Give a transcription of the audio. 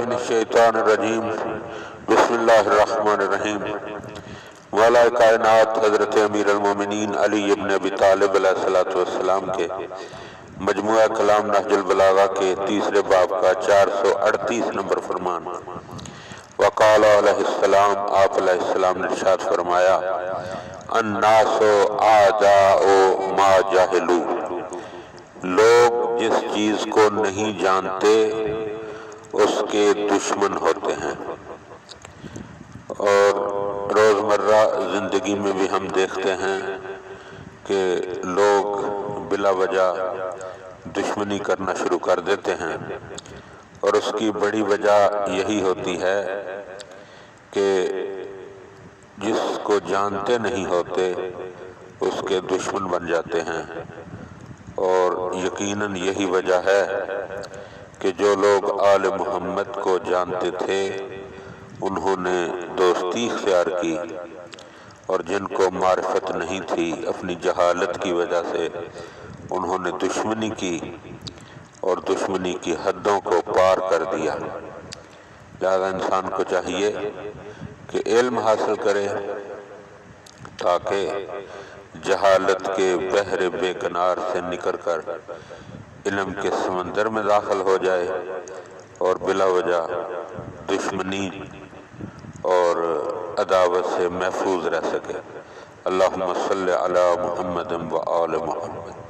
من الشیطان الرجیم بسم اللہ الرحمن الرحیم والا کائنات حضرت امیر المومنین علی ابن ابی طالب علیہ السلام کے مجموعہ کلام نہج البلاغہ کے تیسرے باب کا 438 نمبر فرمان۔ وقال علیہ السلام، آپ علیہ السلام نے ارشاد فرمایا، الناس اعداء ما جاہلوا، لوگ جس چیز کو نہیں جانتے اس کے دشمن ہوتے ہیں۔ اور روزمرہ زندگی میں بھی ہم دیکھتے ہیں کہ لوگ بلا وجہ دشمنی کرنا شروع کر دیتے ہیں، اور اس کی بڑی وجہ یہی ہوتی ہے کہ جس کو جانتے نہیں ہوتے اس کے دشمن بن جاتے ہیں۔ اور یقیناً یہی وجہ ہے کہ جو لوگ آل محمد کو جانتے تھے انہوں نے دوستی اختیار کی، اور جن کو معرفت نہیں تھی اپنی جہالت کی وجہ سے انہوں نے دشمنی کی، اور دشمنی کی حدوں کو پار کر دیا۔ لہذا انسان کو چاہیے کہ علم حاصل کرے تاکہ جہالت کے بحر بے کنار سے نکل کر علم کے سمندر میں داخل ہو جائے اور بلا وجہ دشمنی اور عداوت سے محفوظ رہ سکے۔ اللہم صلی علی محمد و آل محمد۔